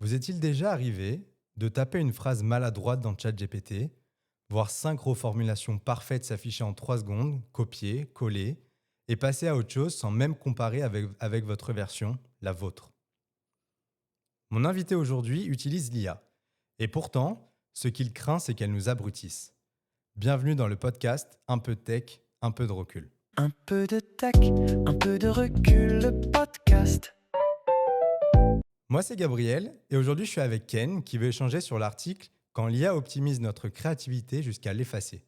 Vous est-il déjà arrivé de taper une phrase maladroite dans ChatGPT, voir 5 reformulations parfaites s'afficher en 3 secondes, copier, coller, et passer à autre chose sans même comparer avec votre version, la vôtre? Mon invité aujourd'hui utilise l'IA. Et pourtant, ce qu'il craint, c'est qu'elle nous abrutisse. Bienvenue dans le podcast Un peu de tech, un peu de recul. Un peu de tech, un peu de recul, le podcast. Moi, c'est Gabriel, et aujourd'hui, je suis avec Ken, qui veut échanger sur l'article « Quand l'IA optimise notre créativité jusqu'à l'effacer ».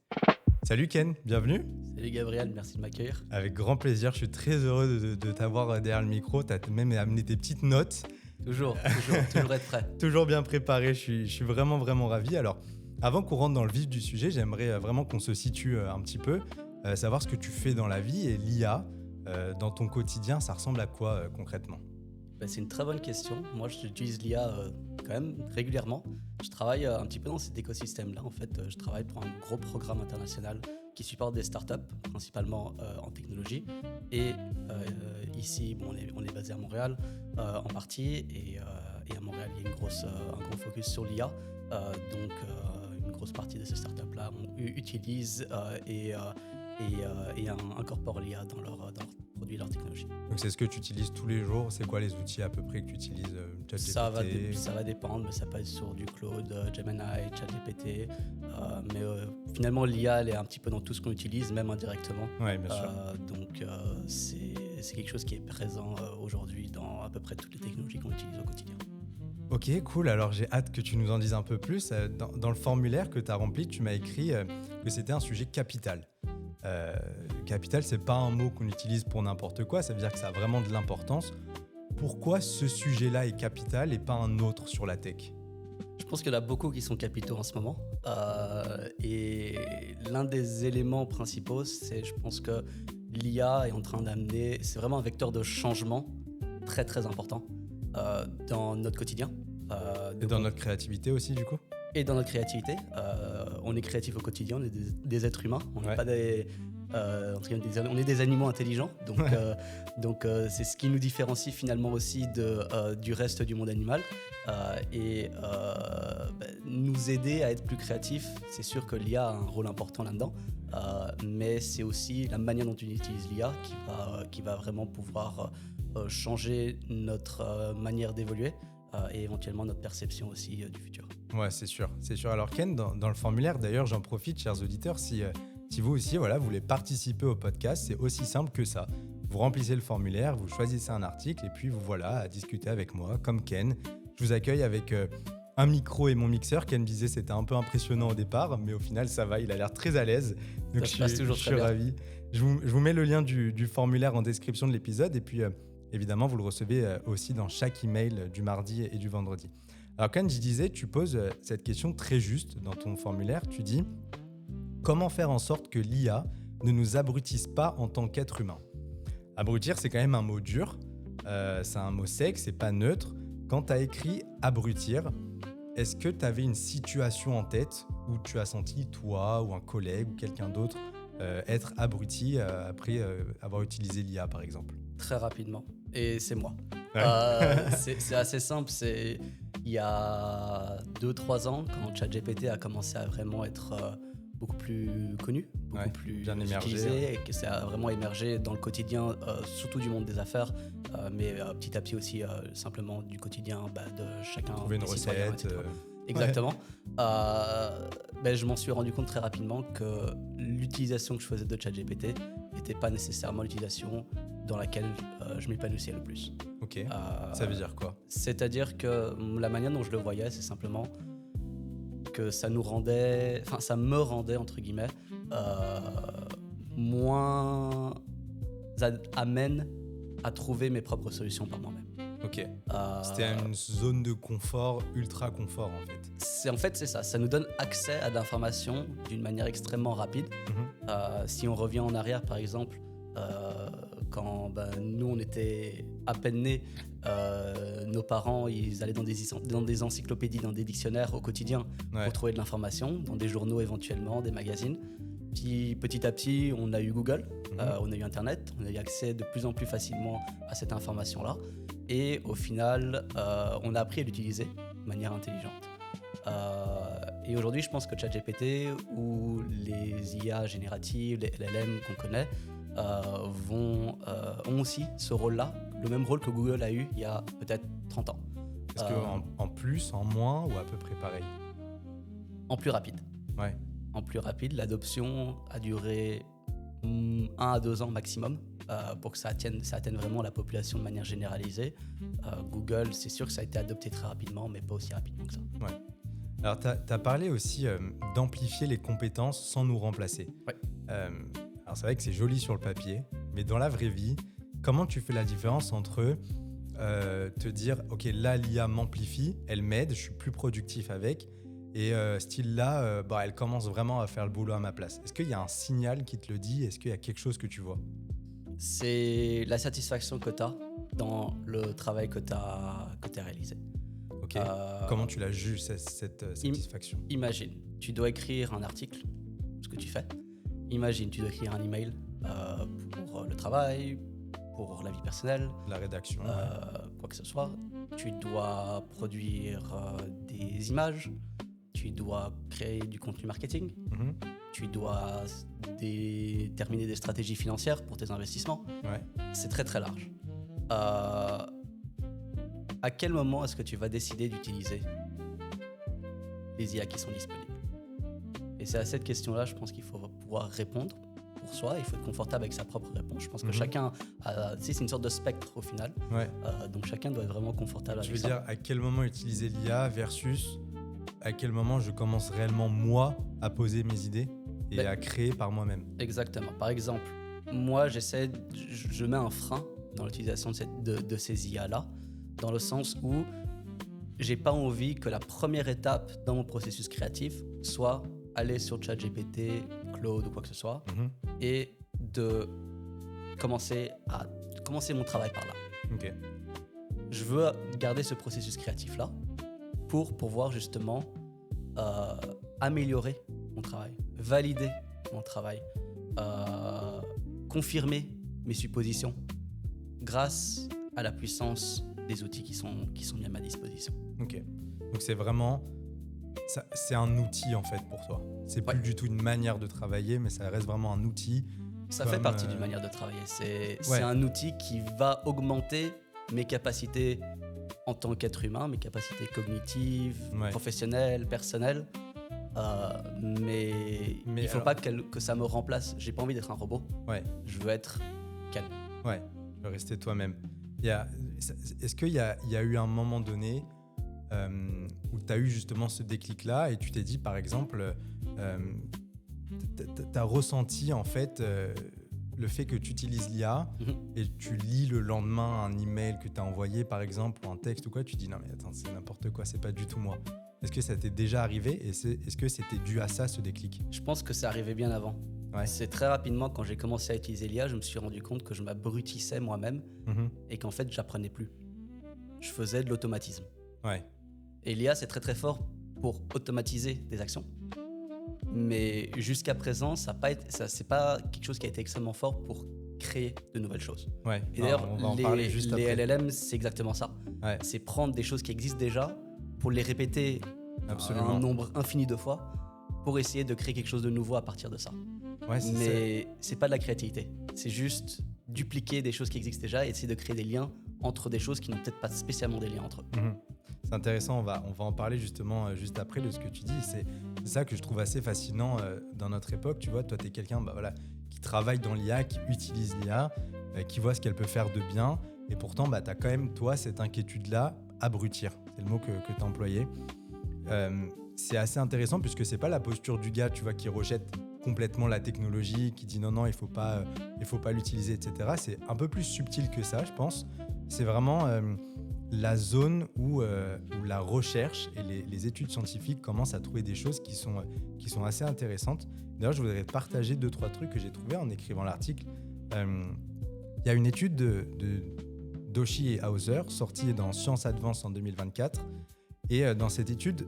Salut Ken, bienvenue. Salut Gabriel, merci de m'accueillir. Avec grand plaisir, je suis très heureux de t'avoir derrière le micro. Tu as même amené tes petites notes. Toujours être prêt. Toujours bien préparé, je suis vraiment ravi. Alors, avant qu'on rentre dans le vif du sujet, j'aimerais vraiment qu'on se situe un petit peu, savoir ce que tu fais dans la vie et l'IA, dans ton quotidien, ça ressemble à quoi concrètement ? C'est une très bonne question. Moi, j'utilise l'IA quand même régulièrement. Je travaille un petit peu dans cet écosystème-là. En fait, je travaille pour un gros programme international qui supporte des startups, principalement en technologie. Et ici, on est basé à Montréal en partie. Et à Montréal, il y a un gros focus sur l'IA. Donc, une grosse partie de ces startups-là utilisent et incorporent l'IA dans leurs produits, leurs technologies. Donc c'est ce que tu utilises tous les jours. C'est quoi les outils à peu près que tu utilises? Ça va dépendre, mais ça peut être sur du Claude, Gemini, ChatGPT. Mais finalement, l'IA, elle est un petit peu dans tout ce qu'on utilise, même indirectement. Oui, bien sûr. Donc c'est quelque chose qui est présent aujourd'hui dans à peu près toutes les technologies qu'on utilise au quotidien. Ok, cool. Alors j'ai hâte que tu nous en dises un peu plus. Dans le formulaire que tu as rempli, tu m'as écrit que c'était un sujet capital. Capital, c'est pas un mot qu'on utilise pour n'importe quoi, ça veut dire que ça a vraiment de l'importance. Pourquoi ce sujet-là est capital et pas un autre sur la tech? Je pense qu'il y en a beaucoup qui sont capitaux en ce moment. Et l'un des éléments principaux, c'est je pense que l'IA est en train d'amener, c'est vraiment un vecteur de changement très très important dans notre quotidien. Et dans notre créativité aussi, du coup? Et dans notre créativité. On est créatif au quotidien, on est des êtres humains, on n'est pas on est des animaux intelligents, donc c'est ce qui nous différencie finalement aussi du reste du monde animal. Nous aider à être plus créatifs, c'est sûr que l'IA a un rôle important là-dedans, mais c'est aussi la manière dont on utilise l'IA qui va vraiment pouvoir changer notre manière d'évoluer et éventuellement notre perception aussi du futur. Ouais, c'est sûr. Alors Ken, dans le formulaire, d'ailleurs, j'en profite, chers auditeurs, si vous aussi, vous voulez participer au podcast, c'est aussi simple que ça. Vous remplissez le formulaire, vous choisissez un article et puis vous voilà à discuter avec moi, comme Ken. Je vous accueille avec un micro et mon mixeur. Ken disait que c'était un peu impressionnant au départ, mais au final, ça va, il a l'air très à l'aise. Donc je suis ravi. Je vous mets le lien du formulaire en description de l'épisode et puis évidemment, vous le recevez aussi dans chaque email du mardi et du vendredi. Alors Ken, je disais, tu poses cette question très juste dans ton formulaire. Tu dis « Comment faire en sorte que l'IA ne nous abrutisse pas en tant qu'être humain ?» Abrutir, c'est quand même un mot dur. C'est un mot sec, c'est pas neutre. Quand tu as écrit « abrutir », est-ce que tu avais une situation en tête où tu as senti, toi ou un collègue ou quelqu'un d'autre, être abruti après avoir utilisé l'IA, par exemple? Très rapidement. Et c'est moi. Ouais. C'est assez simple. Il y a 2-3 ans, quand ChatGPT a commencé à vraiment être beaucoup plus connu, beaucoup plus bien utilisé, et que ça a vraiment émergé dans le quotidien, surtout du monde des affaires, mais petit à petit aussi simplement du quotidien de chacun. Trouver une recette. Exactement. Je m'en suis rendu compte très rapidement que l'utilisation que je faisais de ChatGPT n'était pas nécessairement l'utilisation dans laquelle je m'épanouissais le plus. Ok, ça veut dire quoi? C'est-à-dire que la manière dont je le voyais, c'est simplement que ça me rendait, entre guillemets, moins amène à trouver mes propres solutions par moi-même. Ok, c'était une zone de confort, ultra confort en fait. C'est ça nous donne accès à de l'information d'une manière extrêmement rapide. Si on revient en arrière, par exemple, quand nous on était à peine nés, nos parents ils allaient dans des encyclopédies, dans des dictionnaires au quotidien pour trouver de l'information, dans des journaux éventuellement, des magazines. Puis petit à petit on a eu Google, on a eu Internet, on a eu accès de plus en plus facilement à cette information-là et au final on a appris à l'utiliser manière intelligente. Et aujourd'hui, je pense que ChatGPT ou les IA génératives, les LLM qu'on connaît, ont aussi ce rôle-là, le même rôle que Google a eu il y a peut-être 30 ans. Est-ce qu'en plus, en moins ou à peu près pareil? En plus rapide. Ouais. En plus rapide, l'adoption a duré 1 à 2 ans maximum pour que ça atteigne vraiment la population de manière généralisée. Google, c'est sûr que ça a été adopté très rapidement, mais pas aussi rapidement que ça. Ouais. Alors, tu as parlé aussi d'amplifier les compétences sans nous remplacer. Ouais. Alors, c'est vrai que c'est joli sur le papier, mais dans la vraie vie, comment tu fais la différence entre te dire, OK, là, l'IA m'amplifie, elle m'aide, je suis plus productif avec, et style là, elle commence vraiment à faire le boulot à ma place. Est-ce qu'il y a un signal qui te le dit? Est-ce qu'il y a quelque chose que tu vois? C'est la satisfaction que tu as dans le travail que tu as réalisé. Ok. Comment tu la juges, cette satisfaction? Imagine, tu dois écrire un article, ce que tu fais. Imagine, tu dois écrire un email pour le travail, pour la vie personnelle, La rédaction. quoi que ce soit. Tu dois produire des images, tu dois créer du contenu marketing, Mhm. tu dois déterminer des stratégies financières pour tes investissements. Ouais. C'est très très large. À quel moment est-ce que tu vas décider d'utiliser les IA qui sont disponibles? Et c'est à cette question-là, je pense qu'il faut pouvoir répondre pour soi. Il faut être confortable avec sa propre réponse. Je pense que chacun a, tu sais, c'est une sorte de spectre au final. Ouais. Donc chacun doit être vraiment confortable Je avec veux ça. dire, à quel moment utiliser l'IA versus à quel moment je commence réellement, moi, à poser mes idées et à créer par moi-même. Exactement. Par exemple, moi, je mets un frein dans l'utilisation de ces IA-là, dans le sens où j'ai pas envie que la première étape dans mon processus créatif soit aller sur ChatGPT, Claude ou quoi que ce soit, Mhm. et de commencer mon travail par là. Ok. Je veux garder ce processus créatif-là pour pouvoir justement améliorer mon travail, valider mon travail, confirmer mes suppositions grâce à la puissance des outils qui sont mis à ma disposition. Ok. Donc c'est vraiment, c'est un outil en fait pour toi. C'est plus du tout une manière de travailler, mais ça reste vraiment un outil. Ça comme, fait partie d'une manière de travailler. Ouais. C'est un outil qui va augmenter mes capacités en tant qu'être humain, mes capacités cognitives, Ouais. professionnelles, personnelles. Mais il ne faut alors- pas que ça me remplace. J'ai pas envie d'être un robot. Ouais. Je veux être calme. Ouais. Tu veux rester toi-même. Est-ce qu'il y a eu un moment donné où tu as eu justement ce déclic-là et tu t'es dit, par exemple, tu as ressenti en fait le fait que tu utilises l'IA et tu lis le lendemain un email que tu as envoyé, par exemple, ou un texte ou quoi, tu dis non mais attends, c'est n'importe quoi, c'est pas du tout moi. Est-ce que ça t'est déjà arrivé et est-ce que c'était dû à ça, ce déclic? Je pense que ça arrivait bien avant. Ouais. C'est très rapidement, quand j'ai commencé à utiliser l'IA, je me suis rendu compte que je m'abrutissais moi-même Mhm. et qu'en fait, j'apprenais plus. Je faisais de l'automatisme. Ouais. Et l'IA, c'est très très fort pour automatiser des actions. Mais jusqu'à présent, c'est pas quelque chose qui a été extrêmement fort pour créer de nouvelles choses. Ouais. Et Non, d'ailleurs, on va en parler juste les après. LLM, c'est exactement ça. Ouais. C'est prendre des choses qui existent déjà pour les répéter Absolument. un nombre infini de fois pour essayer de créer quelque chose de nouveau à partir de ça. Ouais, c'est ça. Mais c'est pas de la créativité. C'est juste dupliquer des choses qui existent déjà et essayer de créer des liens entre des choses qui n'ont peut-être pas spécialement des liens entre eux. Mhm. C'est intéressant, on va en parler justement juste après de ce que tu dis. C'est ça que je trouve assez fascinant dans notre époque. Tu vois, toi, tu es quelqu'un qui travaille dans l'IA, qui utilise l'IA, qui voit ce qu'elle peut faire de bien. Et pourtant, tu as quand même, toi, cette inquiétude-là, abrutir. C'est le mot que tu as employé. C'est assez intéressant puisque c'est pas la posture du gars, tu vois, qui rejette complètement la technologie, qui dit non, il faut pas l'utiliser, etc. C'est un peu plus subtil que ça, je pense. C'est vraiment la zone où la recherche et les études scientifiques commencent à trouver des choses qui sont assez intéressantes. D'ailleurs, je voudrais partager 2-3 trucs que j'ai trouvés en écrivant l'article. Il y a une étude de Doshi et Hauser sortie dans Science Advance en 2024. Et dans cette étude,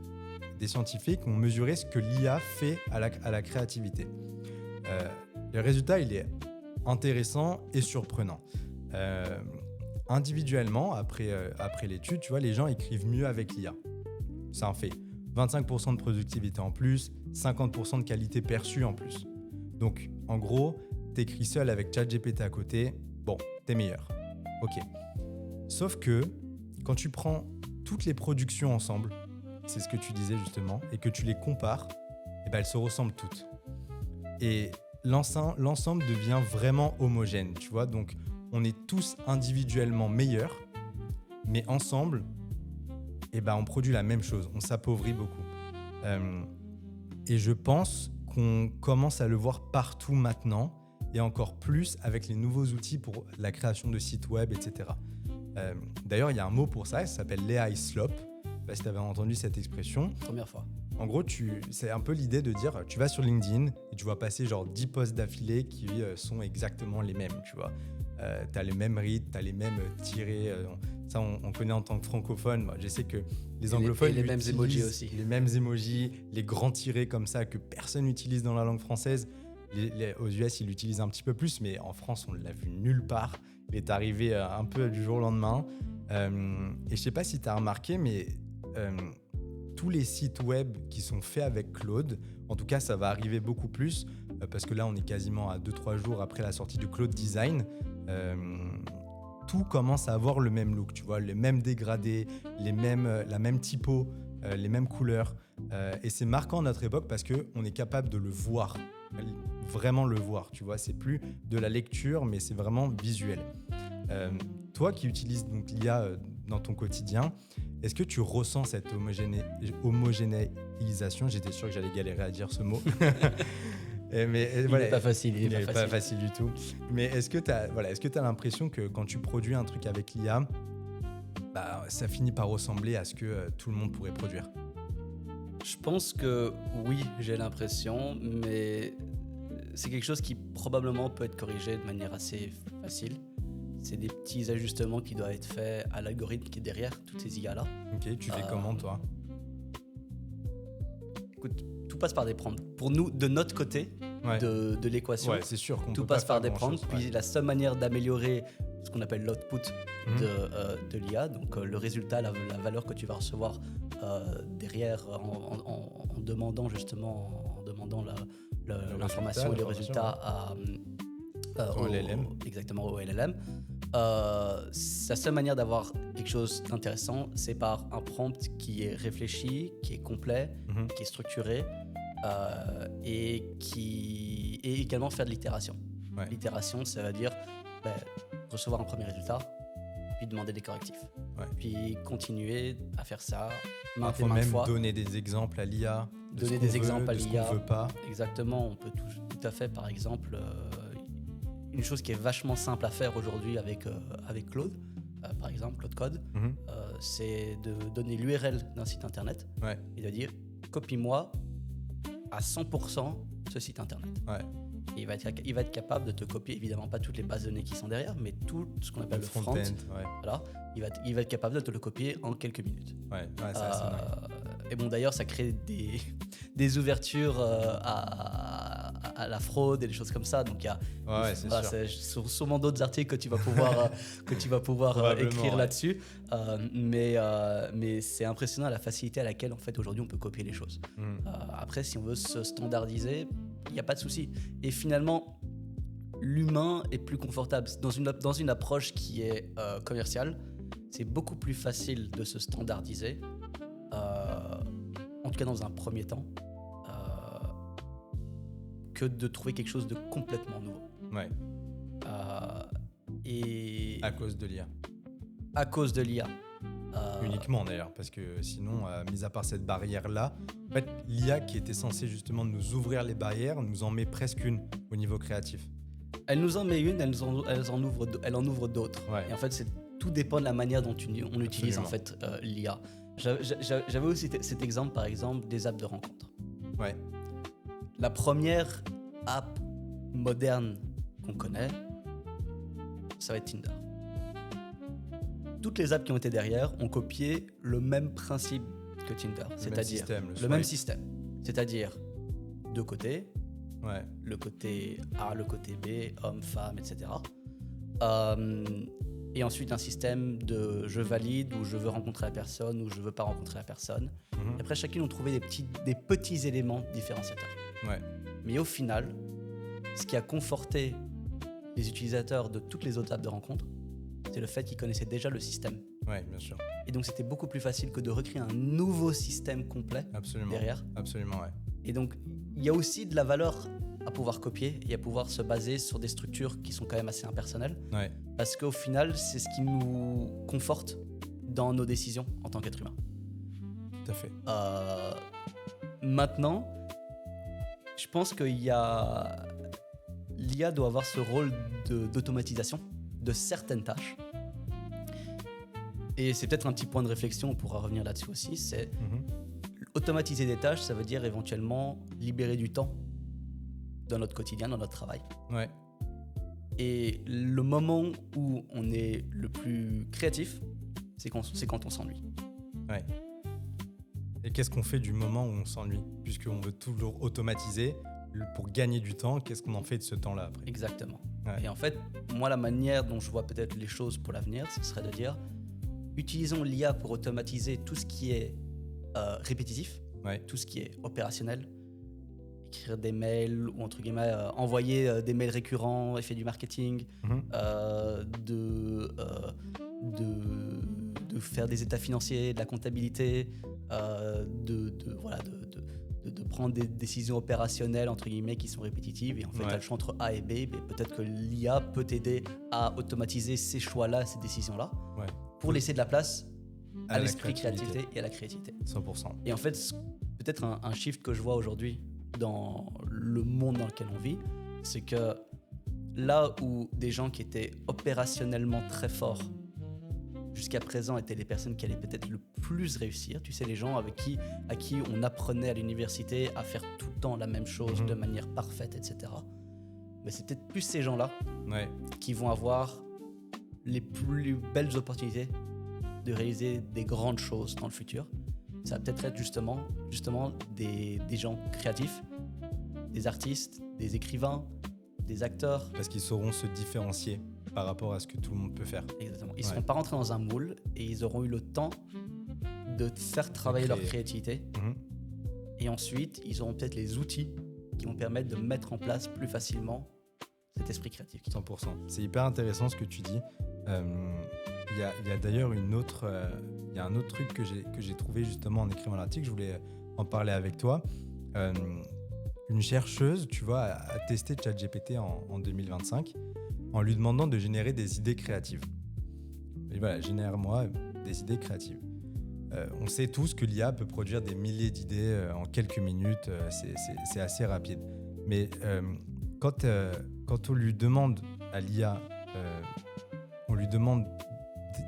des scientifiques ont mesuré ce que l'IA fait à la créativité. Le résultat, il est intéressant et surprenant. Individuellement, après l'étude, tu vois, les gens écrivent mieux avec l'IA. c'est un fait. 25% de productivité en plus, 50% de qualité perçue en plus. Donc, en gros, t'écris seul avec ChatGPT à côté, bon, t'es meilleur. Ok. Sauf que, quand tu prends toutes les productions ensemble, c'est ce que tu disais justement, et que tu les compares, eh ben, elles se ressemblent toutes. Et l'ensemble devient vraiment homogène, tu vois. Donc, on est tous individuellement meilleurs, mais ensemble, eh ben, on produit la même chose. On s'appauvrit beaucoup. Et je pense qu'on commence à le voir partout maintenant, et encore plus avec les nouveaux outils pour la création de sites web, etc. D'ailleurs, il y a un mot pour ça s'appelle l'AI slop. Je ne sais pas si tu avais entendu cette expression. Première fois. En gros, c'est un peu l'idée de dire, tu vas sur LinkedIn et tu vas passer genre 10 posts d'affilée qui sont exactement les mêmes, tu vois. Tu as les mêmes rythmes, tu as les mêmes tirés. Ça, on connaît en tant que francophone. Moi, je sais que les anglophones les mêmes emojis aussi. Les mêmes emojis, les grands tirés comme ça que personne n'utilise dans la langue française. Aux US, ils l'utilisent un petit peu plus, mais en France, on ne l'a vu nulle part. Il est arrivé un peu du jour au lendemain. Et je ne sais pas si tu as remarqué, mais tous les sites web qui sont faits avec Claude, en tout cas, ça va arriver beaucoup plus, parce que là, on est quasiment à 2-3 jours après la sortie de Claude Design. Tout commence à avoir le même look, tu vois, les mêmes dégradés, la même typo, les mêmes couleurs. Et c'est marquant à notre époque parce qu'on est capable de le voir, vraiment le voir, tu vois. C'est plus de la lecture, mais c'est vraiment visuel. Toi qui utilises donc l'IA dans ton quotidien, est-ce que tu ressens cette homogénéisation ? J'étais sûr que j'allais galérer à dire ce mot. Il n'est pas facile. Il n'est pas facile du tout. Mais est-ce que tu as l'impression que quand tu produis un truc avec l'IA, bah, ça finit par ressembler à ce que tout le monde pourrait produire ? Je pense que oui, j'ai l'impression, mais c'est quelque chose qui probablement peut être corrigé de manière assez facile. C'est des petits ajustements qui doivent être faits à l'algorithme qui est derrière toutes ces IA-là. Ok, tu fais comment toi ? Écoute, tout passe par des prompts. Pour nous, de notre côté de l'équation, c'est sûr qu'on tout peut passe pas par faire des prompts. grand-chose, Puis la seule manière d'améliorer ce qu'on appelle l'output de l'IA, donc le résultat, la valeur que tu vas recevoir derrière en demandant l'information et le résultat au LLM. Exactement, au LLM. La seule manière d'avoir quelque chose d'intéressant, c'est par un prompt qui est réfléchi, qui est complet, qui est structuré et également faire de l'itération. Ouais. L'itération, ça veut dire recevoir un premier résultat, puis demander des correctifs. Ouais. Puis continuer à faire ça maintes et Parfois maintes même fois. donner des exemples à l'IA. Donner des exemples à de ce l'IA. qu'on veut pas. Exactement, on peut tout à fait, par exemple, une chose qui est vachement simple à faire aujourd'hui avec Claude, par exemple, Claude Code, c'est de donner l'URL d'un site internet et de dire copie-moi à 100% ce site internet. Ouais. Et il va être capable de te copier, évidemment pas toutes les bases de données qui sont derrière, mais tout ce qu'on appelle le front. Voilà, il va être capable de te le copier en quelques minutes. Ouais, c'est assez dingue. Et bon, d'ailleurs, ça crée des ouvertures à la fraude et des choses comme ça. Donc, il y a c'est sûrement d'autres articles que tu vas pouvoir écrire là-dessus. Mais c'est impressionnant la facilité à laquelle, en fait, aujourd'hui, on peut copier les choses. Après, si on veut se standardiser, il n'y a pas de souci. Et finalement, l'humain est plus confortable. Dans une approche qui est commerciale, c'est beaucoup plus facile de se standardiser. En tout cas dans un premier temps, que de trouver quelque chose de complètement nouveau. Ouais. Et à cause de l'IA. À cause de l'IA. Uniquement d'ailleurs, parce que sinon, mis à part cette barrière-là, en fait, l'IA qui était censée justement nous ouvrir les barrières, nous en met presque une au niveau créatif. Elle nous en met une, elle en ouvre d'autres. Ouais. Et en fait, tout dépend de la manière dont on utilise en fait l'IA. J'avais aussi cet exemple, par exemple, des apps de rencontre. Ouais. La première app moderne qu'on connaît, ça va être Tinder. Toutes les apps qui ont été derrière ont copié le même principe que Tinder, c'est-à-dire le même système. C'est-à-dire deux côtés, le côté A, le côté B, homme, femme, etc. Et ensuite, un système de je valide ou je veux rencontrer la personne ou je veux pas rencontrer la personne. Mhm. Et après, chacune ont trouvé des petits éléments différenciateurs. Ouais. Mais au final, ce qui a conforté les utilisateurs de toutes les autres apps de rencontre, c'est le fait qu'ils connaissaient déjà le système. Ouais, bien sûr. Et donc, c'était beaucoup plus facile que de recréer un nouveau système complet Absolument. derrière. Absolument, ouais. Et donc, il y a aussi de la valeur à pouvoir copier et à pouvoir se baser sur des structures qui sont quand même assez impersonnelles. Ouais. Parce qu'au final, c'est ce qui nous conforte dans nos décisions en tant qu'être humain. Tout à fait. Maintenant, je pense que l'IA doit avoir ce rôle d'automatisation de certaines tâches. Et c'est peut-être un petit point de réflexion, on pourra revenir là-dessus aussi, c'est Mhm. automatiser des tâches, ça veut dire éventuellement libérer du temps dans notre quotidien, dans notre travail. Ouais. Et le moment où on est le plus créatif, c'est quand on s'ennuie. Ouais. Et qu'est-ce qu'on fait du moment où on s'ennuie? Puisqu'on veut toujours automatiser pour gagner du temps, qu'est-ce qu'on en fait de ce temps-là après? Exactement. Ouais. Et en fait, moi, la manière dont je vois peut-être les choses pour l'avenir, ce serait de dire, utilisons l'IA pour automatiser tout ce qui est répétitif, Ouais. tout ce qui est opérationnel, écrire des mails ou entre guillemets envoyer des mails récurrents, effet du marketing, Mhm. de faire des états financiers, de la comptabilité, de prendre des décisions opérationnelles entre guillemets qui sont répétitives et en fait Ouais. tu as le choix entre A et B, mais peut-être que l'IA peut t'aider à automatiser ces choix-là, ces décisions-là Ouais. pour laisser de la place à la l'esprit créativité. créativité et à la créativité. 100%. Et en fait, peut-être un shift que je vois aujourd'hui dans le monde dans lequel on vit, c'est que là où des gens qui étaient opérationnellement très forts jusqu'à présent étaient les personnes qui allaient peut-être le plus réussir, tu sais, les gens à qui on apprenait à l'université à faire tout le temps la même chose Mhm. de manière parfaite, etc. Mais c'est peut-être plus ces gens-là Ouais. qui vont avoir les plus belles opportunités de réaliser des grandes choses dans le futur. Ça va peut-être être justement des gens créatifs, des artistes, des écrivains, des acteurs. Parce qu'ils sauront se différencier par rapport à ce que tout le monde peut faire. Exactement. Ils ne Ouais. seront pas rentrés dans un moule et ils auront eu le temps de faire travailler leur créer. créativité. Mhm. Et ensuite, ils auront peut-être les outils qui vont permettre de mettre en place plus facilement cet esprit créatif. 100%. C'est hyper intéressant ce que tu dis. Il y a d'ailleurs il y a un autre truc que j'ai trouvé justement en écrivant l'article. Je voulais en parler avec toi. Une chercheuse, tu vois, a testé ChatGPT en 2025 en lui demandant de générer des idées créatives. Et voilà, génère-moi des idées créatives. On sait tous que l'IA peut produire des milliers d'idées en quelques minutes. C'est assez rapide. Mais quand on lui demande à l'IA, on lui demande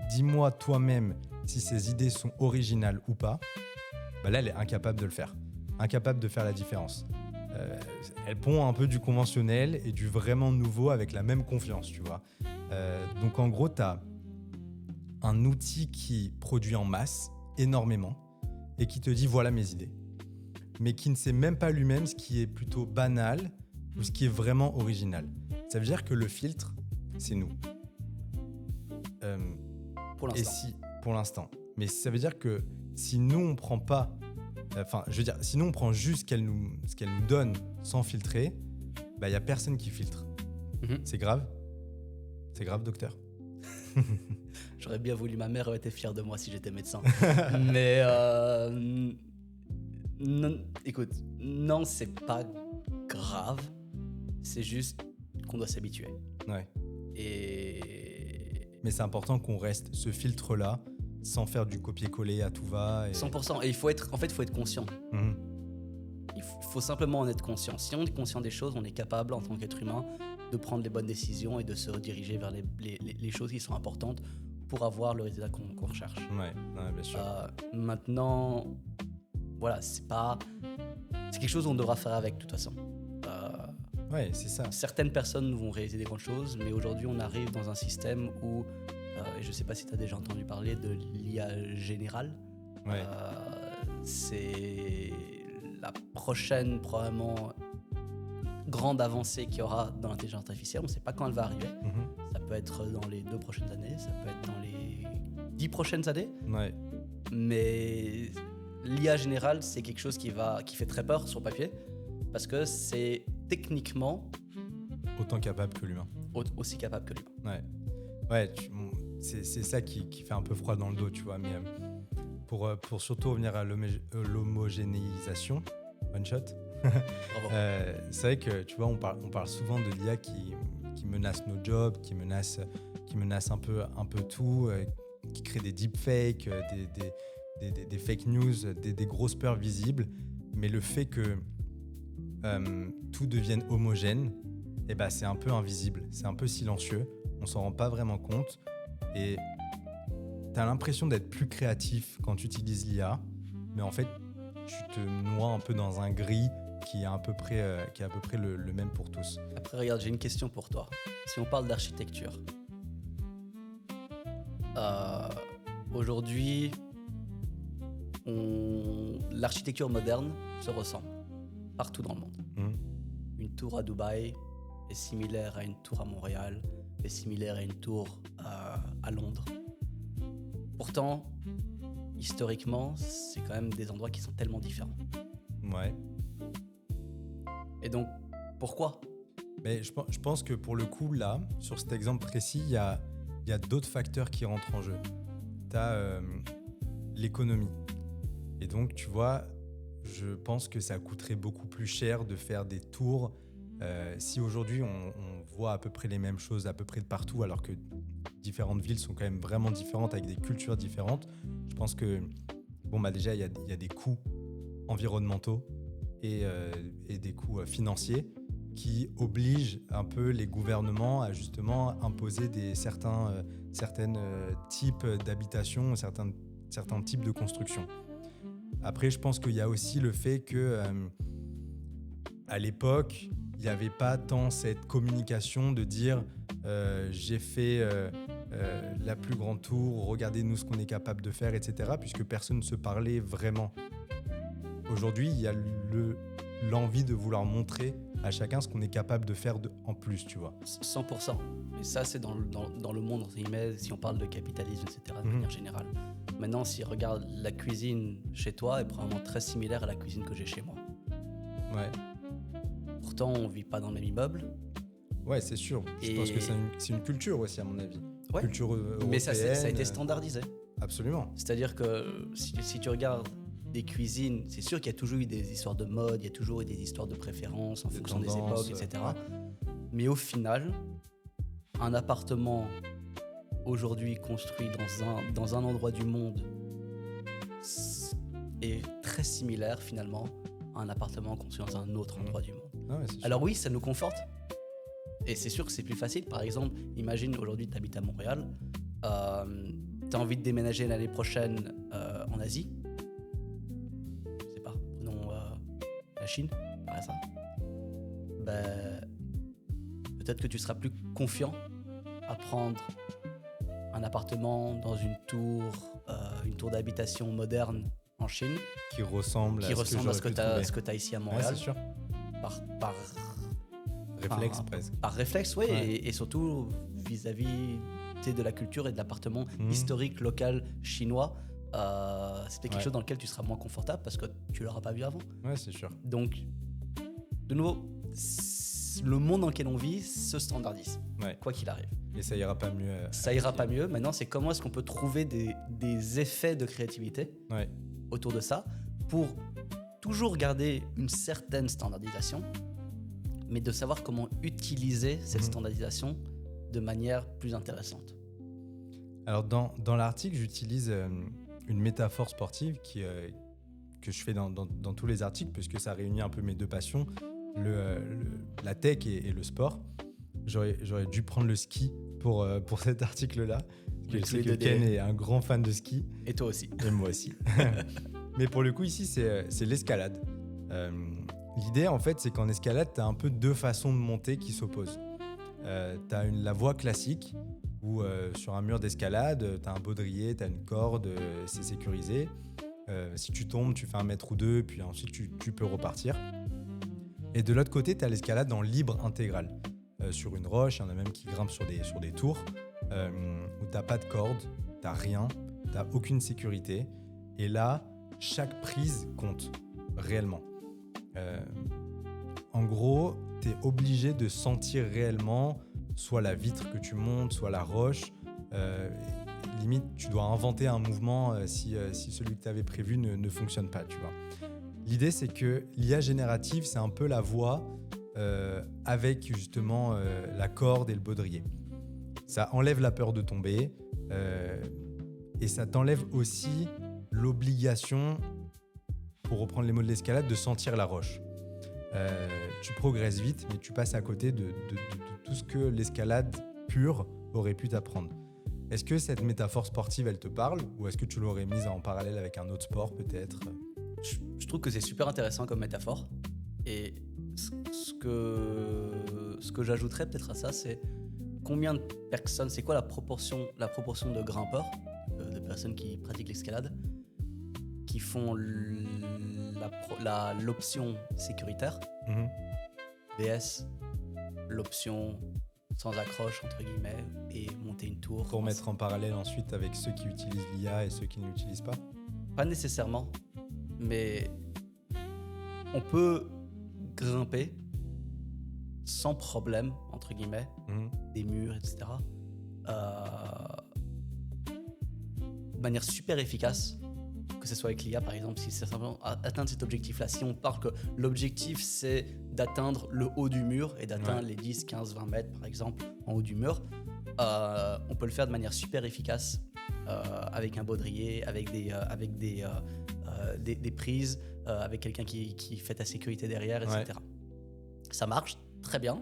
dis-moi toi-même si ces idées sont originales ou pas, bah là elle est incapable de le faire, incapable de faire la différence. Elle pond un peu du conventionnel et du vraiment nouveau avec la même confiance, tu vois. Donc en gros, tu as un outil qui produit en masse énormément et qui te dit voilà mes idées, mais qui ne sait même pas lui-même ce qui est plutôt banal ou ce qui est vraiment original. Ça veut dire que le filtre, c'est nous. Pour Et l'instant. pour l'instant. Mais ça veut dire que si nous on prend pas, si nous on prend juste ce qu'elle nous donne sans filtrer, bah y a personne qui filtre. Mhm. C'est grave. C'est grave, docteur. J'aurais bien voulu, ma mère aurait été fière de moi si j'étais médecin. Mais écoute, non, c'est pas grave. C'est juste qu'on doit s'habituer. Ouais. Et Mais c'est important qu'on reste ce filtre-là, sans faire du copier-coller à tout va. Et... 100%. Et il faut être conscient. Mhm. Il faut simplement en être conscient. Si on est conscient des choses, on est capable, en tant qu'être humain, de prendre les bonnes décisions et de se rediriger vers les choses qui sont importantes pour avoir le résultat qu'on recherche. Ouais, bien sûr. Maintenant, voilà, c'est quelque chose qu'on devra faire avec, de toute façon. Ouais, c'est ça. Certaines personnes vont réaliser des grandes choses, mais aujourd'hui, on arrive dans un système où, et je ne sais pas si tu as déjà entendu parler de l'IA générale. Ouais. C'est la prochaine, probablement, grande avancée qu'il y aura dans l'intelligence artificielle. On ne sait pas quand elle va arriver. Mhm. Ça peut être dans les 2 prochaines années, ça peut être dans les 10 prochaines années. Ouais. Mais l'IA générale, c'est quelque chose qui fait très peur sur papier, parce que c'est techniquement Autant capable que l'humain. aussi capable que l'humain. Ouais, c'est ça qui fait un peu froid dans le dos, tu vois. Mais pour surtout revenir à l'homogénéisation, one shot, Bravo. c'est vrai que, tu vois, on parle souvent de l'IA qui menace nos jobs, qui menace un peu tout, qui crée des deepfakes, des fake news, des grosses peurs visibles. Mais le fait que tout devienne homogène, eh ben, c'est un peu invisible, c'est un peu silencieux, on s'en rend pas vraiment compte et tu as l'impression d'être plus créatif quand tu utilises l'IA, mais en fait, tu te noies un peu dans un gris qui est à peu près le même pour tous. Après, regarde, j'ai une question pour toi. Si on parle d'architecture, aujourd'hui, l'architecture moderne se ressemble partout dans le monde. Une tour à Dubaï est similaire à une tour à Montréal, est similaire à une tour à Londres. Pourtant, historiquement, c'est quand même des endroits qui sont tellement différents. Ouais. Et donc, pourquoi ? Mais je pense que pour le coup, là, sur cet exemple précis, il y a d'autres facteurs qui rentrent en jeu. Tu as l'économie. Et donc, tu vois, je pense que ça coûterait beaucoup plus cher de faire des tours. Si aujourd'hui, on voit à peu près les mêmes choses à peu près de partout, alors que différentes villes sont quand même vraiment différentes, avec des cultures différentes, je pense que, déjà, il y a des coûts environnementaux et des coûts financiers qui obligent un peu les gouvernements à justement imposer certains types d'habitations, certains types de constructions. Après, je pense qu'il y a aussi le fait que à l'époque, il n'y avait pas tant cette communication de dire j'ai fait la plus grande tour, regardez-nous ce qu'on est capable de faire, etc. Puisque personne ne se parlait vraiment. Aujourd'hui, il y a l'envie de vouloir montrer à chacun ce qu'on est capable de faire en plus, tu vois. 100%. Et ça, c'est dans le monde, entre guillemets, si on parle de capitalisme, etc., de manière générale. Maintenant, si on regarde la cuisine chez toi, elle est probablement très similaire à la cuisine que j'ai chez moi. Ouais. Pourtant, on ne vit pas dans le même immeuble. Ouais, c'est sûr. Je pense que c'est une culture aussi, à mon avis. Ouais. Culture européenne. Mais ça a été standardisé. Absolument. C'est-à-dire que si tu regardes des cuisines, c'est sûr qu'il y a toujours eu des histoires de mode, il y a toujours eu des histoires de préférence en fonction des époques, etc. Mais au final, un appartement aujourd'hui construit dans un endroit du monde est très similaire finalement à un appartement construit dans un autre endroit du monde. Ah ouais, alors oui, ça nous conforte. Et c'est sûr que c'est plus facile. Par exemple, imagine aujourd'hui tu habites à Montréal, tu as envie de déménager l'année prochaine en Asie. Je sais pas, prenons la Chine, par exemple. Peut-être que tu seras plus confiant à prendre un appartement dans une tour d'habitation moderne en Chine qui ressemble à ce que tu as ici à Montréal. Ouais, c'est sûr. Par réflexe presque. Par réflexe, oui, ouais. Et surtout vis-à-vis de la culture et de l'appartement historique, local, chinois. C'était quelque chose dans lequel tu seras moins confortable parce que tu l'auras pas vu avant. Ouais, c'est sûr. Donc, de nouveau, le monde dans lequel on vit se standardise, quoi qu'il arrive. Et ça ira pas mieux. Ça ira pas mieux. Maintenant, c'est comment est-ce qu'on peut trouver des effets de créativité autour de ça pour toujours garder une certaine standardisation, mais de savoir comment utiliser cette standardisation de manière plus intéressante. Alors, dans l'article, j'utilise une métaphore sportive que je fais dans tous les articles, puisque ça réunit un peu mes deux passions, la tech et le sport. J'aurais dû prendre le ski pour cet article-là. Je sais que Ken est un grand fan de ski. Et toi aussi. Et moi aussi. Mais pour le coup, ici, c'est l'escalade. L'idée, en fait, c'est qu'en escalade, tu as un peu deux façons de monter qui s'opposent. Tu as la voie classique, où sur un mur d'escalade, tu as un baudrier, tu as une corde, c'est sécurisé. Si tu tombes, tu fais 1 mètre ou 2, puis ensuite tu peux repartir. Et de l'autre côté, tu as l'escalade en libre intégral. sur une roche, il y en a même qui grimpent sur des tours, où tu n'as pas de corde, tu n'as rien, tu n'as aucune sécurité. Et là, chaque prise compte réellement. En gros, tu es obligé de sentir réellement soit la vitre que tu montes, soit la roche. Limite, tu dois inventer un mouvement si celui que tu avais prévu ne fonctionne pas, tu vois. L'idée, c'est que l'IA générative, c'est un peu la voie avec justement la corde et le baudrier. Ça enlève la peur de tomber et ça t'enlève aussi l'obligation, pour reprendre les mots de l'escalade, de sentir la roche. Tu progresses vite, mais tu passes à côté de tout ce que l'escalade pure aurait pu t'apprendre. Est-ce que cette métaphore sportive, elle te parle, ou est-ce que tu l'aurais mise en parallèle avec un autre sport peut-être ? Je trouve que c'est super intéressant comme métaphore. Et ce que j'ajouterais peut-être à ça, c'est combien de personnes, c'est quoi la proportion de grimpeurs, de personnes qui pratiquent l'escalade, qui font l'option sécuritaire, VS, l'option sans accroche, entre guillemets, et monter une tour. Pour mettre en parallèle ensuite avec ceux qui utilisent l'IA et ceux qui ne l'utilisent pas ? Pas nécessairement, mais on peut grimper sans problème, entre guillemets, des murs, etc. De manière super efficace, que ce soit avec l'IA par exemple, si c'est simplement atteindre cet objectif-là. Si on parle que l'objectif c'est d'atteindre le haut du mur et d'atteindre les 10, 15, 20 mètres par exemple en haut du mur, on peut le faire de manière super efficace avec un baudrier, avec des prises, avec quelqu'un qui fait ta sécurité derrière, etc. Ouais. Ça marche très bien,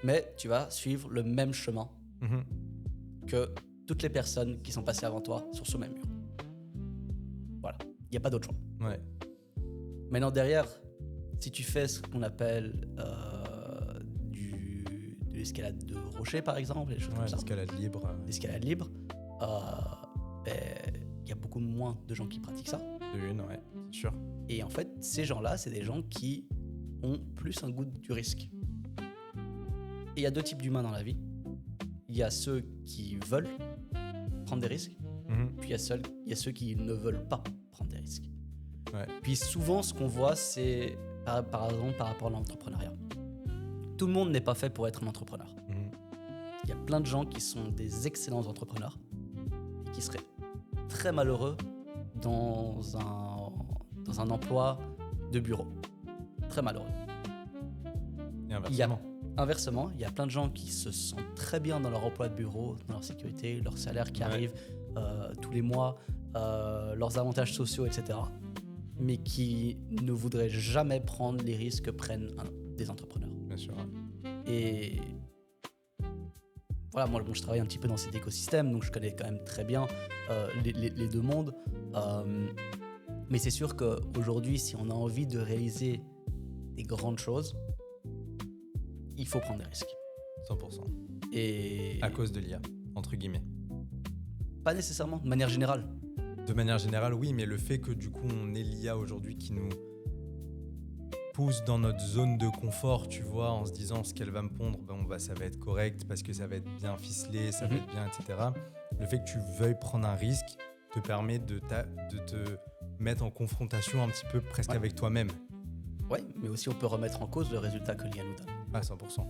mais tu vas suivre le même chemin que toutes les personnes qui sont passées avant toi sur ce même mur. Voilà, il n'y a pas d'autre choix. Ouais. Maintenant, derrière, si tu fais ce qu'on appelle de l'escalade de rocher, par exemple, les choses comme ça. L'escalade libre. L'escalade libre, il y a beaucoup moins de gens qui pratiquent ça. Ouais, c'est sûr. Et en fait, ces gens-là, c'est des gens qui ont plus un goût du risque. Et il y a deux types d'humains dans la vie. Il y a ceux qui veulent prendre des risques, puis il y a ceux qui ne veulent pas prendre des risques. Ouais. Puis souvent, ce qu'on voit, c'est par exemple par rapport à l'entrepreneuriat. Tout le monde n'est pas fait pour être un entrepreneur. Il y a plein de gens qui sont des excellents entrepreneurs et qui seraient très malheureux dans un emploi de bureau. Très malheureux. Et Inversement, il y a plein de gens qui se sentent très bien dans leur emploi de bureau, dans leur sécurité, leur salaire qui arrive tous les mois, leurs avantages sociaux, etc. Mais qui ne voudraient jamais prendre les risques que prennent des entrepreneurs. Bien sûr. Et voilà, moi je travaille un petit peu dans cet écosystème, donc je connais quand même très bien les deux mondes. Mais c'est sûr qu'aujourd'hui, si on a envie de réaliser des grandes choses, il faut prendre des risques. 100%. Et à cause de l'IA, entre guillemets. Pas nécessairement, de manière générale. De manière générale, oui, mais le fait que du coup, on ait l'IA aujourd'hui qui nous pousse dans notre zone de confort, tu vois, en se disant ce qu'elle va me pondre, ça va être correct parce que ça va être bien ficelé, ça va être bien, etc. Le fait que tu veuilles prendre un risque te permet de te mettre en confrontation un petit peu presque avec toi-même. Oui, mais aussi on peut remettre en cause le résultat que l'IA nous donne. Ah, 100%.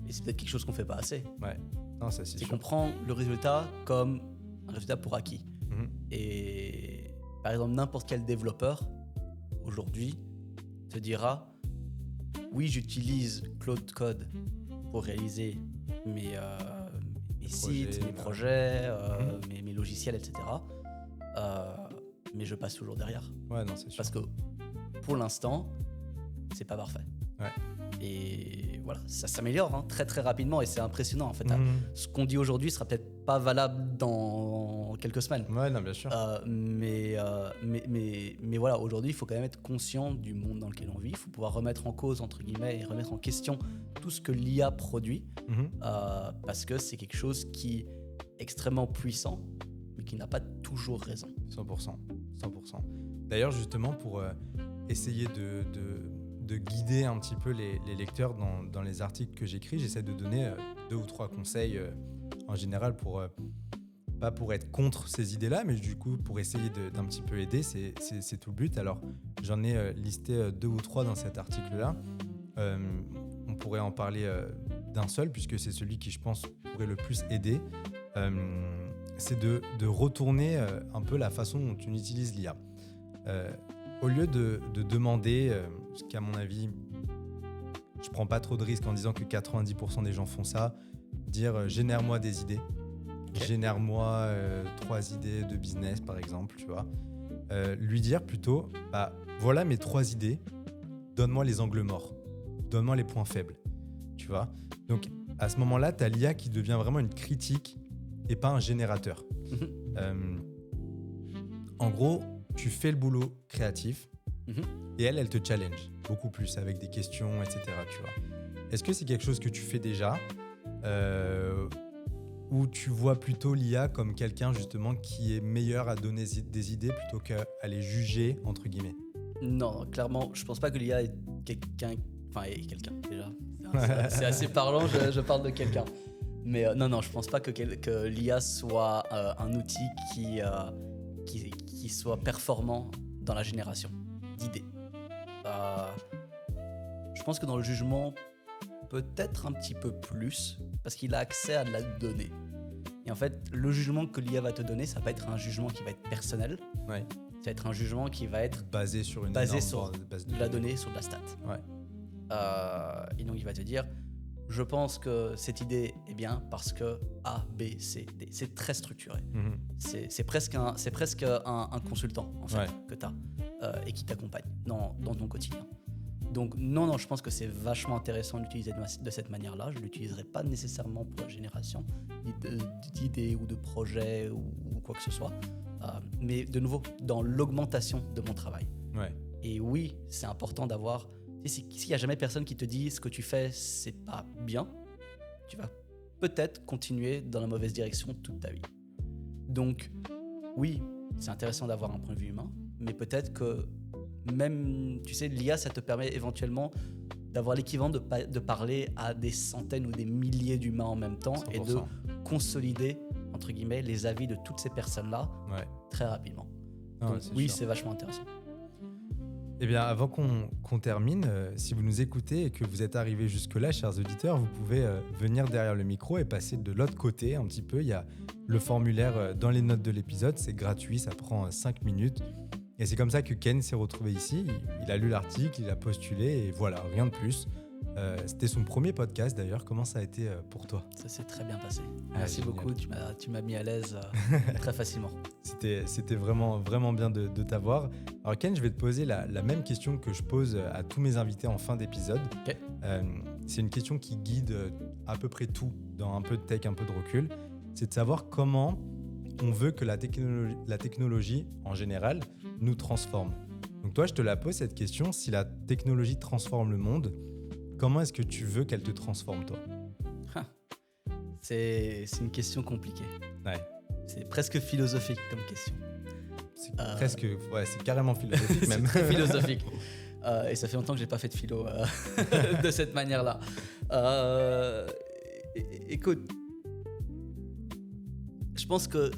Et c'est peut-être quelque chose qu'on ne fait pas assez. Ouais, non, ça c'est sûr. C'est qu'on prend le résultat comme un résultat pour acquis. Et par exemple, n'importe quel développeur aujourd'hui te dira oui, j'utilise Claude Code pour réaliser mes sites, mes projets, mes logiciels, etc. Mais je passe toujours derrière. Ouais, non, c'est sûr. Parce que pour l'instant, c'est pas parfait. Ouais. Et voilà, ça s'améliore très très rapidement et c'est impressionnant en fait. Ce qu'on dit aujourd'hui sera peut-être pas valable dans quelques semaines. Ouais, non, bien sûr. Mais voilà, aujourd'hui, il faut quand même être conscient du monde dans lequel on vit. Il faut pouvoir remettre en cause, entre guillemets, et remettre en question tout ce que l'IA produit parce que c'est quelque chose qui est extrêmement puissant mais qui n'a pas toujours raison. 100%. D'ailleurs, justement, pour essayer de de guider un petit peu les lecteurs dans les articles que j'écris. J'essaie de donner 2 ou 3 conseils en général pas pour être contre ces idées-là, mais du coup pour essayer d'un petit peu aider, c'est tout le but. Alors j'en ai listé 2 ou 3 dans cet article-là. On pourrait en parler d'un seul, puisque c'est celui qui, je pense, pourrait le plus aider. C'est de retourner un peu la façon dont on utilise l'IA. Au lieu de demander, ce qu'à mon avis, je ne prends pas trop de risques en disant que 90% des gens font ça, dire génère-moi des idées. Okay. Génère-moi 3 idées de business, par exemple, tu vois. Lui dire plutôt, voilà mes 3 idées, donne-moi les angles morts, donne-moi les points faibles, tu vois. Donc, à ce moment-là, tu as l'IA qui devient vraiment une critique et pas un générateur. En gros, tu fais le boulot créatif et elle te challenge beaucoup plus avec des questions, etc. Tu vois. Est-ce que c'est quelque chose que tu fais déjà ou tu vois plutôt l'IA comme quelqu'un justement qui est meilleur à donner des idées plutôt qu'à les juger, entre guillemets? Non, clairement, je pense pas que l'IA est quelqu'un... Enfin, est quelqu'un, déjà. C'est assez parlant, je parle de quelqu'un. Mais non, je pense pas que l'IA soit un outil qui soit performant dans la génération d'idées. Je pense que dans le jugement, peut-être un petit peu plus, parce qu'il a accès à de la donnée. Et en fait, le jugement que l'IA va te donner, ça va pas être un jugement qui va être personnel. Ouais. Ça va être un jugement qui va être basé sur une base de la donnée, sur de la stat. Ouais. Et donc, il va te dire, je pense que cette idée est bien parce que A, B, C, D. C'est très structuré. C'est presque un consultant, en fait, que tu as et qui t'accompagne dans ton quotidien. Donc, non, je pense que c'est vachement intéressant d'utiliser de cette manière-là. Je ne l'utiliserai pas nécessairement pour la génération d'idées ou de projets ou quoi que ce soit. Mais de nouveau, dans l'augmentation de mon travail. Ouais. Et oui, c'est important d'avoir... S'il n'y a jamais personne qui te dit ce que tu fais, c'est pas bien, tu vas peut-être continuer dans la mauvaise direction toute ta vie. Donc, oui, c'est intéressant d'avoir un point de vue humain, mais peut-être que même, tu sais, l'IA, ça te permet éventuellement d'avoir l'équivalent de parler à des centaines ou des milliers d'humains en même temps 100%. Et de consolider, entre guillemets, les avis de toutes ces personnes-là très rapidement. Donc, oui, c'est vachement intéressant. Eh bien, avant qu'on termine, si vous nous écoutez et que vous êtes arrivés jusque-là, chers auditeurs, vous pouvez venir derrière le micro et passer de l'autre côté un petit peu. Il y a le formulaire dans les notes de l'épisode, c'est gratuit, ça prend 5 minutes. Et c'est comme ça que Ken s'est retrouvé ici. Il a lu l'article, il a postulé et voilà, rien de plus. C'était son premier podcast d'ailleurs. Comment ça a été pour toi? Ça s'est très bien passé. Merci beaucoup, tu m'as mis à l'aise très facilement. C'était vraiment, vraiment bien de t'avoir. Alors Ken, je vais te poser la même question que je pose à tous mes invités en fin d'épisode. Okay. C'est une question qui guide à peu près tout dans un peu de tech, un peu de recul. C'est de savoir comment on veut que la technologie en général nous transforme. Donc toi, je te la pose cette question. Si la technologie transforme le monde, comment est-ce que tu veux qu'elle te transforme, toi? C'est une question compliquée. Ouais. C'est presque philosophique comme question. C'est carrément philosophique même. C'est très philosophique. Et ça fait longtemps que j'ai pas fait de philo de cette manière-là. Écoute, je pense que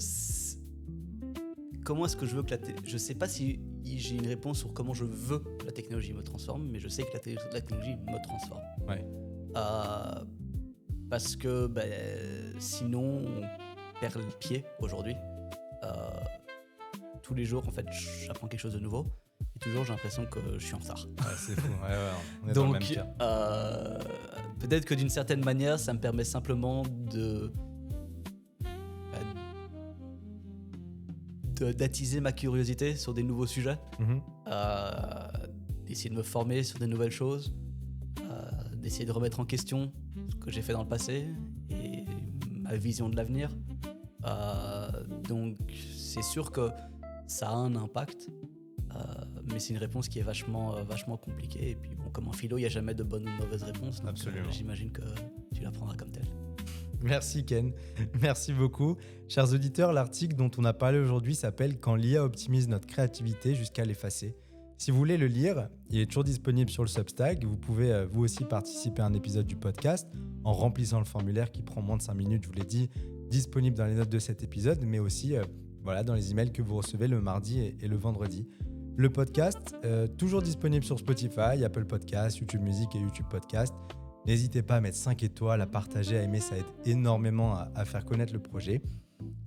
comment est-ce que je veux que je sais pas si j'ai une réponse sur comment je veux que la technologie me transforme, mais je sais que la technologie me transforme. Ouais. Parce que sinon on perd le pied aujourd'hui. Tous les jours, en fait, j'apprends quelque chose de nouveau et toujours j'ai l'impression que je suis en retard. C'est fou. On est donc, dans le même cas. Peut-être que d'une certaine manière, ça me permet simplement d'attiser ma curiosité sur des nouveaux sujets, d'essayer de me former sur des nouvelles choses, d'essayer de remettre en question ce que j'ai fait dans le passé et ma vision de l'avenir. Donc c'est sûr que ça a un impact, mais c'est une réponse qui est vachement compliquée. Et puis bon, comme en philo, il n'y a jamais de bonne ou de mauvaise réponse. Donc j'imagine que tu la prendras comme telle. Merci Ken, merci beaucoup. Chers auditeurs, l'article dont on a parlé aujourd'hui s'appelle « Quand l'IA optimise notre créativité jusqu'à l'effacer ». Si vous voulez le lire, il est toujours disponible sur le Substack. Vous pouvez vous aussi participer à un épisode du podcast en remplissant le formulaire qui prend moins de 5 minutes, je vous l'ai dit, disponible dans les notes de cet épisode, mais aussi dans les emails que vous recevez le mardi et le vendredi. Le podcast, toujours disponible sur Spotify, Apple Podcasts, YouTube Music et YouTube Podcast. N'hésitez pas à mettre 5 étoiles, à partager, à aimer, ça aide énormément à faire connaître le projet.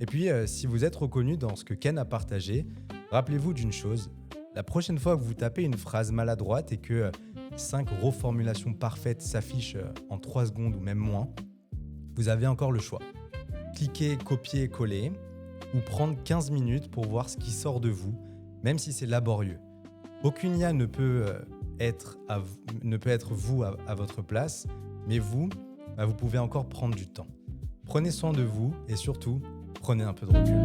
Et puis, si vous êtes reconnu dans ce que Ken a partagé, rappelez-vous d'une chose. La prochaine fois que vous tapez une phrase maladroite et que 5 reformulations parfaites s'affichent en 3 secondes ou même moins, vous avez encore le choix. Cliquez, copier, coller ou prendre 15 minutes pour voir ce qui sort de vous, même si c'est laborieux. Aucune IA ne peut être vous à votre place, mais vous pouvez encore prendre du temps. Prenez soin de vous et surtout, prenez un peu de recul.